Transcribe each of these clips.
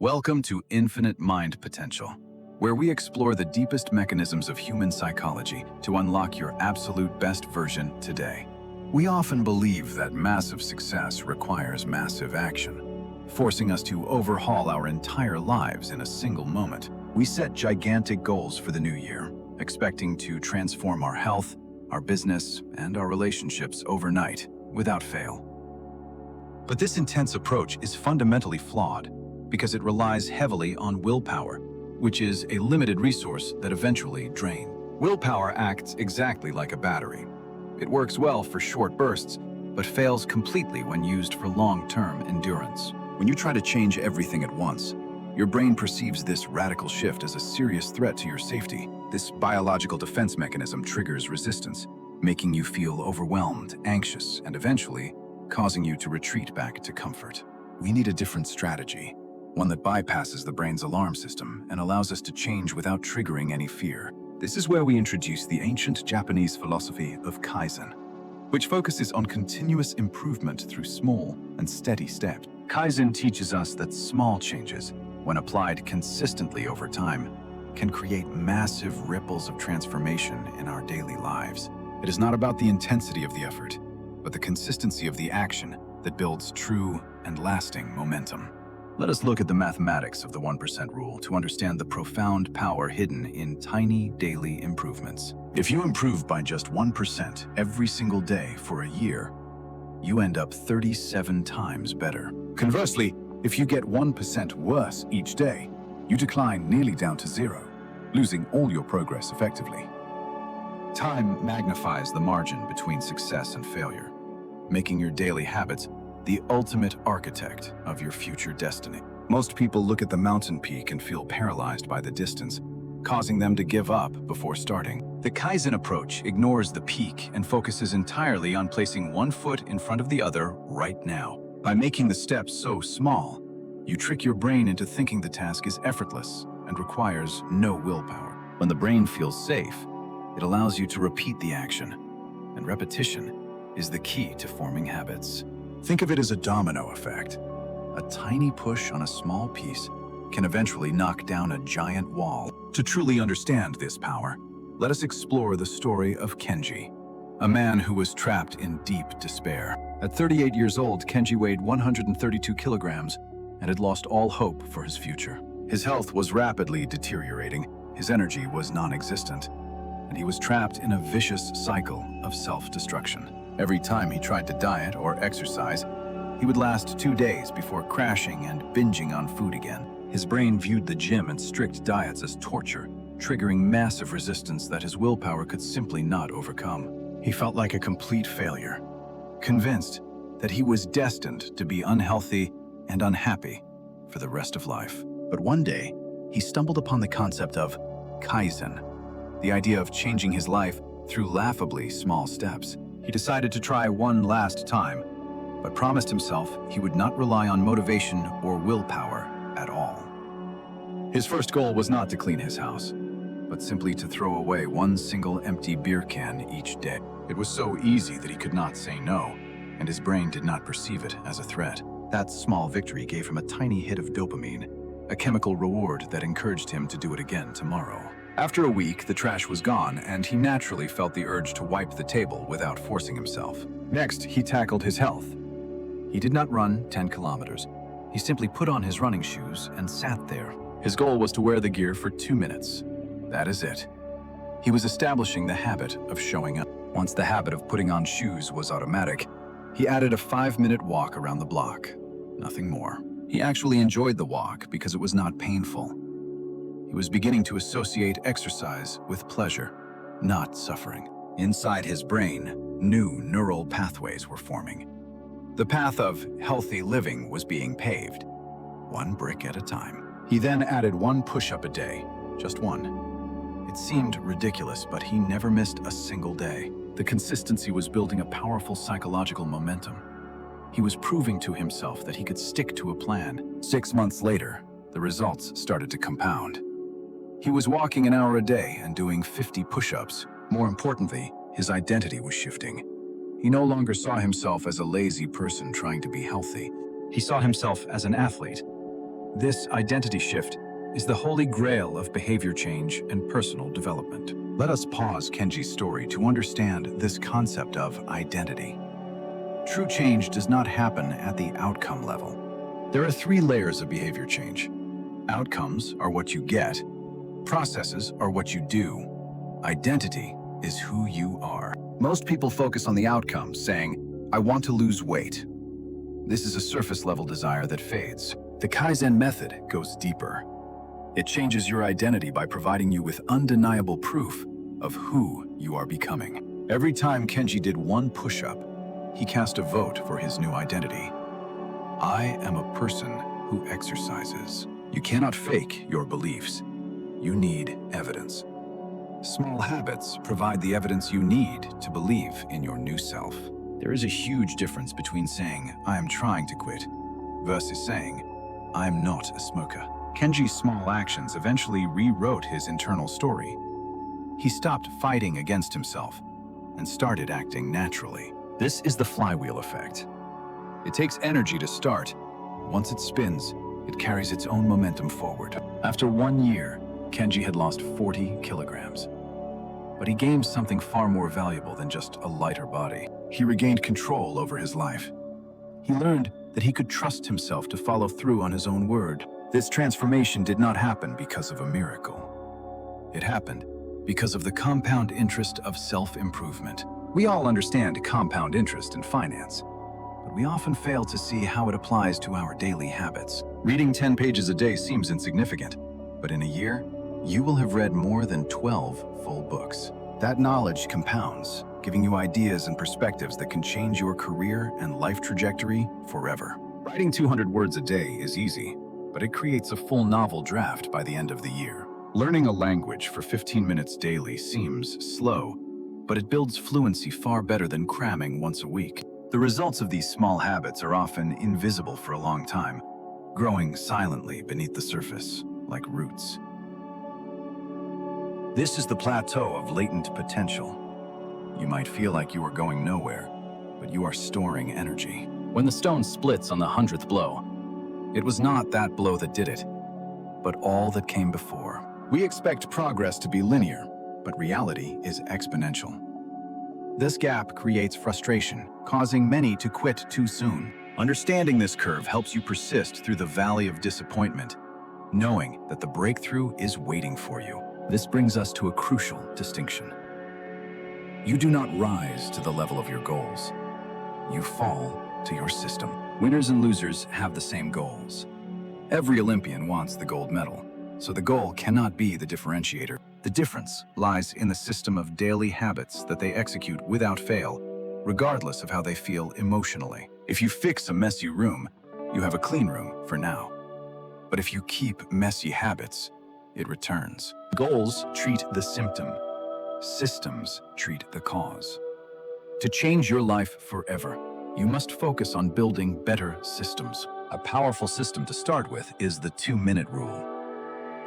Welcome to Infinite Mind Potential, where we explore the deepest mechanisms of human psychology to unlock your absolute best version today. We often believe that massive success requires massive action, forcing us to overhaul our entire lives in a single moment. We set gigantic goals for the new year, expecting to transform our health, our business, and our relationships overnight, without fail. But this intense approach is fundamentally flawed, because it relies heavily on willpower, which is a limited resource that eventually drains. Willpower acts exactly like a battery. It works well for short bursts, but fails completely when used for long-term endurance. When you try to change everything at once, your brain perceives this radical shift as a serious threat to your safety. This biological defense mechanism triggers resistance, making you feel overwhelmed, anxious, and eventually causing you to retreat back to comfort. We need a different strategy. One that bypasses the brain's alarm system and allows us to change without triggering any fear. This is where we introduce the ancient Japanese philosophy of Kaizen, which focuses on continuous improvement through small and steady steps. Kaizen teaches us that small changes, when applied consistently over time, can create massive ripples of transformation in our daily lives. It is not about the intensity of the effort, but the consistency of the action that builds true and lasting momentum. Let us look at the mathematics of the 1% rule to understand the profound power hidden in tiny daily improvements. If you improve by just 1% every single day for a year, you end up 37 times better. Conversely, if you get 1% worse each day, you decline nearly down to zero, losing all your progress effectively. Time magnifies the margin between success and failure, making your daily habits the ultimate architect of your future destiny. Most people look at the mountain peak and feel paralyzed by the distance, causing them to give up before starting. The Kaizen approach ignores the peak and focuses entirely on placing one foot in front of the other right now. By making the steps so small, you trick your brain into thinking the task is effortless and requires no willpower. When the brain feels safe, it allows you to repeat the action, and repetition is the key to forming habits. Think of it as a domino effect. A tiny push on a small piece can eventually knock down a giant wall. To truly understand this power, let us explore the story of Kenji, a man who was trapped in deep despair. At 38 years old, Kenji weighed 132 kilograms and had lost all hope for his future. His health was rapidly deteriorating, his energy was non-existent, and he was trapped in a vicious cycle of self-destruction. Every time he tried to diet or exercise, he would last 2 days before crashing and binging on food again. His brain viewed the gym and strict diets as torture, triggering massive resistance that his willpower could simply not overcome. He felt like a complete failure, convinced that he was destined to be unhealthy and unhappy for the rest of life. But one day, he stumbled upon the concept of Kaizen, the idea of changing his life through laughably small steps. He decided to try one last time, but promised himself he would not rely on motivation or willpower at all. His first goal was not to clean his house, but simply to throw away one single empty beer can each day. It was so easy that he could not say no, and his brain did not perceive it as a threat. That small victory gave him a tiny hit of dopamine, a chemical reward that encouraged him to do it again tomorrow. After a week, the trash was gone, and he naturally felt the urge to wipe the table without forcing himself. Next, he tackled his health. He did not run 10 kilometers. He simply put on his running shoes and sat there. His goal was to wear the gear for 2 minutes. That is it. He was establishing the habit of showing up. Once the habit of putting on shoes was automatic, he added a 5-minute walk around the block. Nothing more. He actually enjoyed the walk because it was not painful. He was beginning to associate exercise with pleasure, not suffering. Inside his brain, new neural pathways were forming. The path of healthy living was being paved, one brick at a time. He then added one push-up a day, just one. It seemed ridiculous, but he never missed a single day. The consistency was building a powerful psychological momentum. He was proving to himself that he could stick to a plan. 6 months later, the results started to compound. He was walking an hour a day and doing 50 push-ups. More importantly, his identity was shifting. He no longer saw himself as a lazy person trying to be healthy. He saw himself as an athlete, This identity shift is the holy grail of behavior change and personal development. Let us pause Kenji's story to understand this concept of identity. True change does not happen at the outcome level. There are three layers of behavior change. Outcomes are what you get. Processes are what you do. Identity is who you are. Most people focus on the outcome, saying, "I want to lose weight." This is a surface-level desire that fades. The Kaizen method goes deeper. It changes your identity by providing you with undeniable proof of who you are becoming. Every time Kenji did one push-up, he cast a vote for his new identity. I am a person who exercises. You cannot fake your beliefs. You need evidence. Small habits provide the evidence you need to believe in your new self. There is a huge difference between saying, "I am trying to quit," versus saying, "I am not a smoker." Kenji's small actions eventually rewrote his internal story. He stopped fighting against himself and started acting naturally. This is the flywheel effect. It takes energy to start. Once it spins, it carries its own momentum forward. After 1 year, Kenji had lost 40 kilograms. But he gained something far more valuable than just a lighter body. He regained control over his life. He learned that he could trust himself to follow through on his own word. This transformation did not happen because of a miracle. It happened because of the compound interest of self-improvement. We all understand compound interest in finance, but we often fail to see how it applies to our daily habits. Reading 10 pages a day seems insignificant, but in a year, you will have read more than 12 full books. That knowledge compounds, giving you ideas and perspectives that can change your career and life trajectory forever. Writing 200 words a day is easy, but it creates a full novel draft by the end of the year. Learning a language for 15 minutes daily seems slow, but it builds fluency far better than cramming once a week. The results of these small habits are often invisible for a long time, growing silently beneath the surface, like roots. This is the plateau of latent potential. You might feel like you are going nowhere, but you are storing energy. When the stone splits on the 100th blow, it was not that blow that did it, but all that came before. We expect progress to be linear, but reality is exponential. This gap creates frustration, causing many to quit too soon. Understanding this curve helps you persist through the valley of disappointment, knowing that the breakthrough is waiting for you. This brings us to a crucial distinction. You do not rise to the level of your goals. You fall to your system. Winners and losers have the same goals. Every Olympian wants the gold medal, so the goal cannot be the differentiator. The difference lies in the system of daily habits that they execute without fail, regardless of how they feel emotionally. If you fix a messy room, you have a clean room for now. But if you keep messy habits, it returns. Goals treat the symptom. Systems treat the cause. To change your life forever, you must focus on building better systems. A powerful system to start with is the 2-minute rule.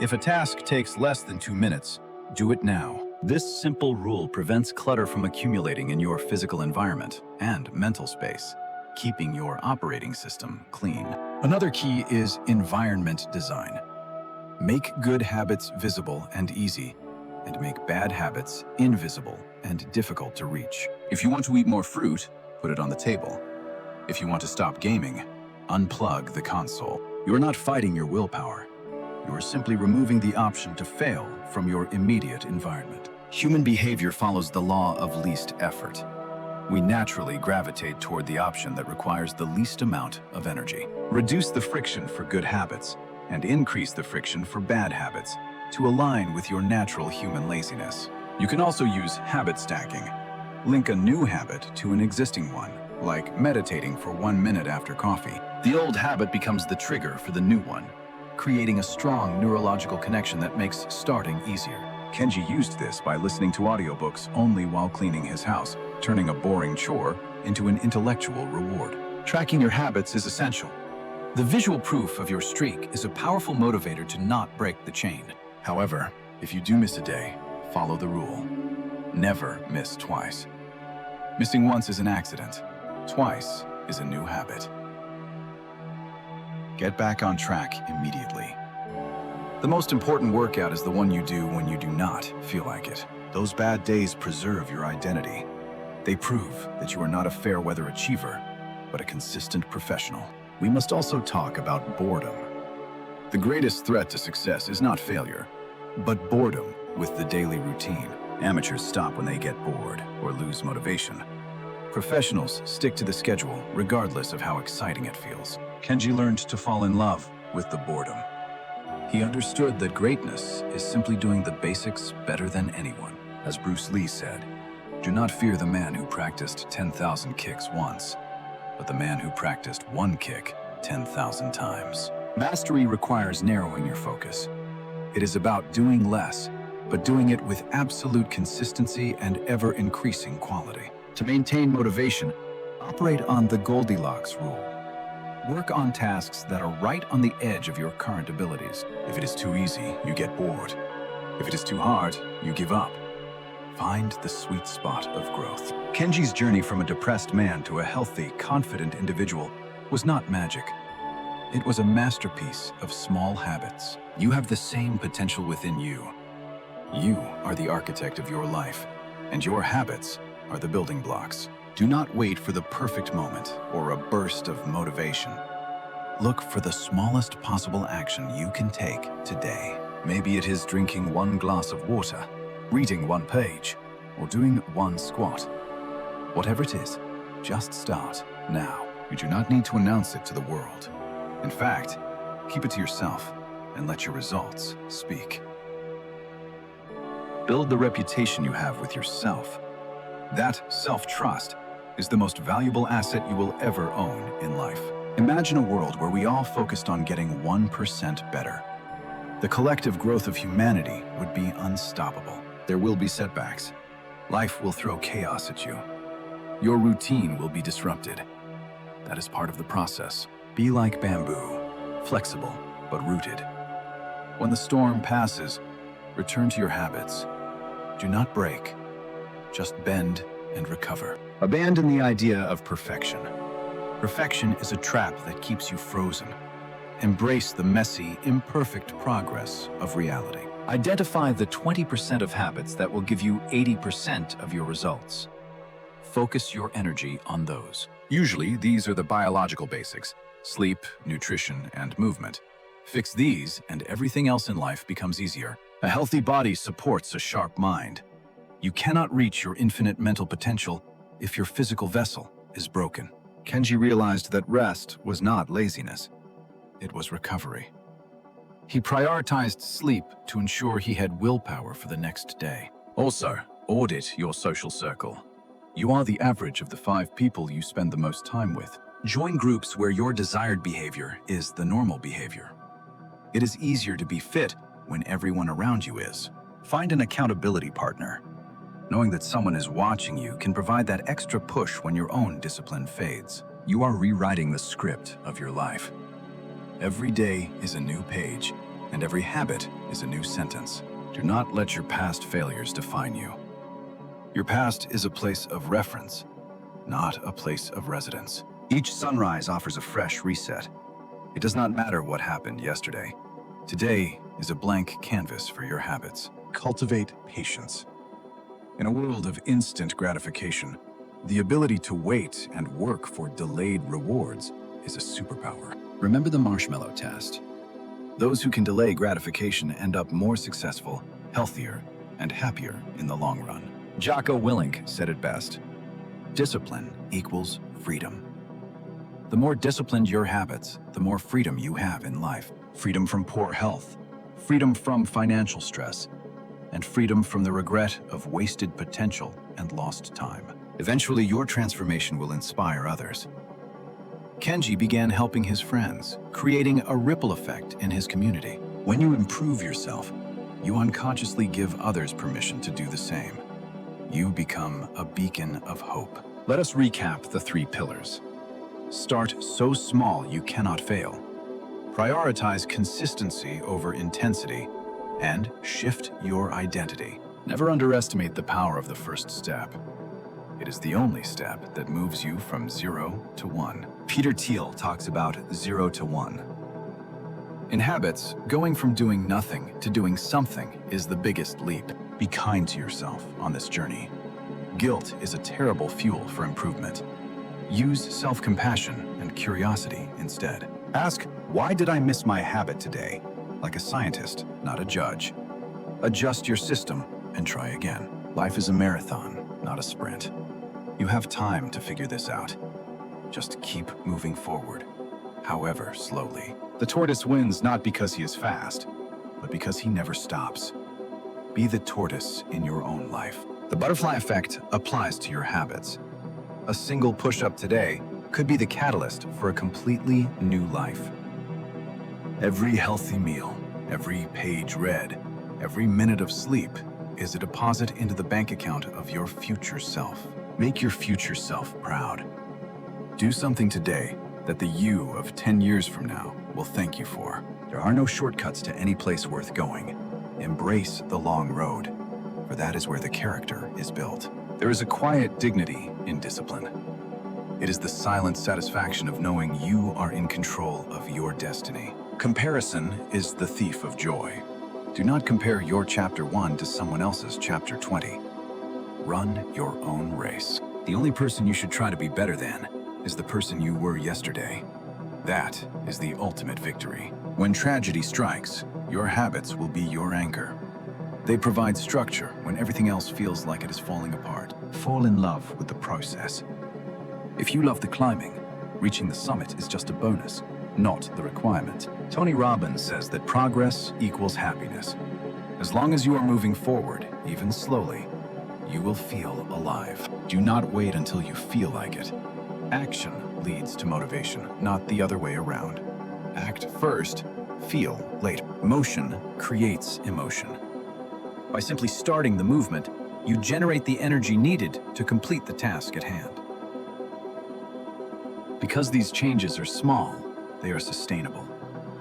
If a task takes less than 2 minutes, do it now. This simple rule prevents clutter from accumulating in your physical environment and mental space, keeping your operating system clean. Another key is environment design. Make good habits visible and easy, and make bad habits invisible and difficult to reach. If you want to eat more fruit, put it on the table. If you want to stop gaming, unplug the console. You are not fighting your willpower. You are simply removing the option to fail from your immediate environment. Human behavior follows the law of least effort. We naturally gravitate toward the option that requires the least amount of energy. Reduce the friction for good habits and increase the friction for bad habits to align with your natural human laziness. You can also use habit stacking. Link a new habit to an existing one, like meditating for 1 minute after coffee. The old habit becomes the trigger for the new one, creating a strong neurological connection that makes starting easier. Kenji used this by listening to audiobooks only while cleaning his house, turning a boring chore into an intellectual reward. Tracking your habits is essential. The visual proof of your streak is a powerful motivator to not break the chain. However, if you do miss a day, follow the rule. Never miss twice. Missing once is an accident. Twice is a new habit. Get back on track immediately. The most important workout is the one you do when you do not feel like it. Those bad days preserve your identity. They prove that you are not a fair-weather achiever, but a consistent professional. We must also talk about boredom. The greatest threat to success is not failure, but boredom with the daily routine. Amateurs stop when they get bored or lose motivation. Professionals stick to the schedule regardless of how exciting it feels. Kenji learned to fall in love with the boredom. He understood that greatness is simply doing the basics better than anyone. As Bruce Lee said, "Do not fear the man who practiced 10,000 kicks once, but the man who practiced one kick 10,000 times." Mastery requires narrowing your focus. It is about doing less, but doing it with absolute consistency and ever-increasing quality. To maintain motivation, operate on the Goldilocks rule. Work on tasks that are right on the edge of your current abilities. If it is too easy, you get bored. If it is too hard, you give up. Find the sweet spot of growth. Kenji's journey from a depressed man to a healthy, confident individual was not magic. It was a masterpiece of small habits. You have the same potential within you. You are the architect of your life, and your habits are the building blocks. Do not wait for the perfect moment or a burst of motivation. Look for the smallest possible action you can take today. Maybe it is drinking one glass of water, reading one page, or doing one squat. Whatever it is, just start now. You do not need to announce it to the world. In fact, keep it to yourself and let your results speak. Build the reputation you have with yourself. That self-trust is the most valuable asset you will ever own in life. Imagine a world where we all focused on getting 1% better. The collective growth of humanity would be unstoppable. There will be setbacks. Life will throw chaos at you. Your routine will be disrupted. That is part of the process. Be like bamboo, flexible but rooted. When the storm passes, return to your habits. Do not break. Just bend and recover. Abandon the idea of perfection. Perfection is a trap that keeps you frozen. Embrace the messy, imperfect progress of reality. Identify the 20% of habits that will give you 80% of your results. Focus your energy on those. Usually, these are the biological basics: sleep, nutrition, and movement. Fix these, and everything else in life becomes easier. A healthy body supports a sharp mind. You cannot reach your infinite mental potential if your physical vessel is broken. Kenji realized that rest was not laziness. It was recovery. He prioritized sleep to ensure he had willpower for the next day. Also, audit your social circle. You are the average of the 5 people you spend the most time with. Join groups where your desired behavior is the normal behavior. It is easier to be fit when everyone around you is. Find an accountability partner. Knowing that someone is watching you can provide that extra push when your own discipline fades. You are rewriting the script of your life. Every day is a new page, and every habit is a new sentence. Do not let your past failures define you. Your past is a place of reference, not a place of residence. Each sunrise offers a fresh reset. It does not matter what happened yesterday. Today is a blank canvas for your habits. Cultivate patience. In a world of instant gratification, the ability to wait and work for delayed rewards is a superpower. Remember the marshmallow test. Those who can delay gratification end up more successful, healthier, and happier in the long run. Jocko Willink said it best: discipline equals freedom. The more disciplined your habits, the more freedom you have in life. Freedom from poor health, freedom from financial stress, and freedom from the regret of wasted potential and lost time. Eventually, your transformation will inspire others. Kenji began helping his friends, creating a ripple effect in his community. When you improve yourself, you unconsciously give others permission to do the same. You become a beacon of hope. Let us recap the 3 pillars. Start so small you cannot fail. Prioritize consistency over intensity, and shift your identity. Never underestimate the power of the first step. It is the only step that moves you from 0 to 1. Peter Thiel talks about 0 to 1. In habits, going from doing nothing to doing something is the biggest leap. Be kind to yourself on this journey. Guilt is a terrible fuel for improvement. Use self-compassion and curiosity instead. Ask, why did I miss my habit today? Like a scientist, not a judge. Adjust your system and try again. Life is a marathon, not a sprint. You have time to figure this out. Just keep moving forward, however slowly. The tortoise wins not because he is fast, but because he never stops. Be the tortoise in your own life. The butterfly effect applies to your habits. A single push-up today could be the catalyst for a completely new life. Every healthy meal, every page read, every minute of sleep is a deposit into the bank account of your future self. Make your future self proud. Do something today that the you of 10 years from now will thank you for. There are no shortcuts to any place worth going. Embrace the long road, for that is where the character is built. There is a quiet dignity in discipline. It is the silent satisfaction of knowing you are in control of your destiny. Comparison is the thief of joy. Do not compare your chapter 1 to someone else's chapter 20. Run your own race. The only person you should try to be better than is the person you were yesterday. That is the ultimate victory. When tragedy strikes, your habits will be your anchor. They provide structure when everything else feels like it is falling apart. Fall in love with the process. If you love the climbing, reaching the summit is just a bonus, not the requirement. Tony Robbins says that progress equals happiness. As long as you are moving forward, even slowly, you will feel alive. Do not wait until you feel like it. Action leads to motivation, not the other way around. Act first, feel later. Motion creates emotion. By simply starting the movement, you generate the energy needed to complete the task at hand. Because these changes are small, they are sustainable.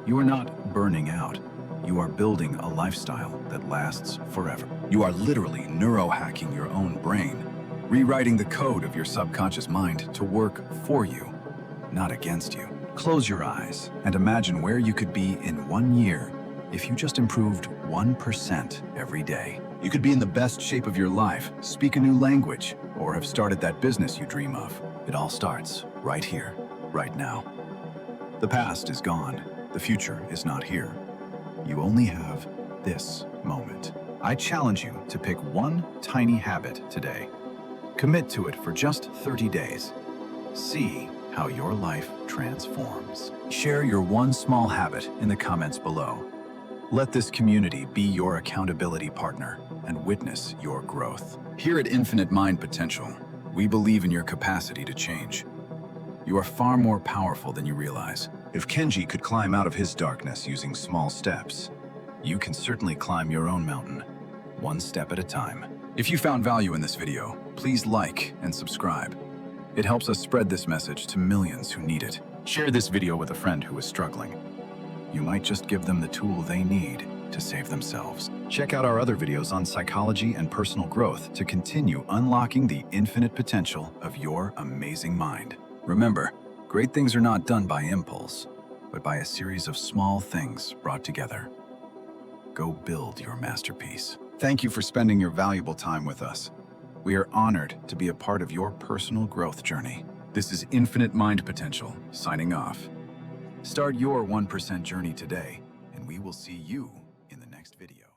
You are not burning out. You are building a lifestyle that lasts forever. You are literally neurohacking your own brain, rewriting the code of your subconscious mind to work for you, not against you. Close your eyes and imagine where you could be in 1 year if you just improved 1% every day. You could be in the best shape of your life, speak a new language, or have started that business you dream of. It all starts right here, right now. The past is gone. The future is not here. You only have this moment. I challenge you to pick one tiny habit today. Commit to it for just 30 days. See how your life transforms. Share your one small habit in the comments below. Let this community be your accountability partner and witness your growth. Here at Infinite Mind Potential, we believe in your capacity to change. You are far more powerful than you realize. If Kenji could climb out of his darkness using small steps, you can certainly climb your own mountain, one step at a time. If you found value in this video, please like and subscribe. It helps us spread this message to millions who need it. Share this video with a friend who is struggling. You might just give them the tool they need to save themselves. Check out our other videos on psychology and personal growth to continue unlocking the infinite potential of your amazing mind. Remember, great things are not done by impulse, but by a series of small things brought together. Go build your masterpiece. Thank you for spending your valuable time with us. We are honored to be a part of your personal growth journey. This is Infinite Mind Potential, signing off. Start your 1% journey today, and we will see you in the next video.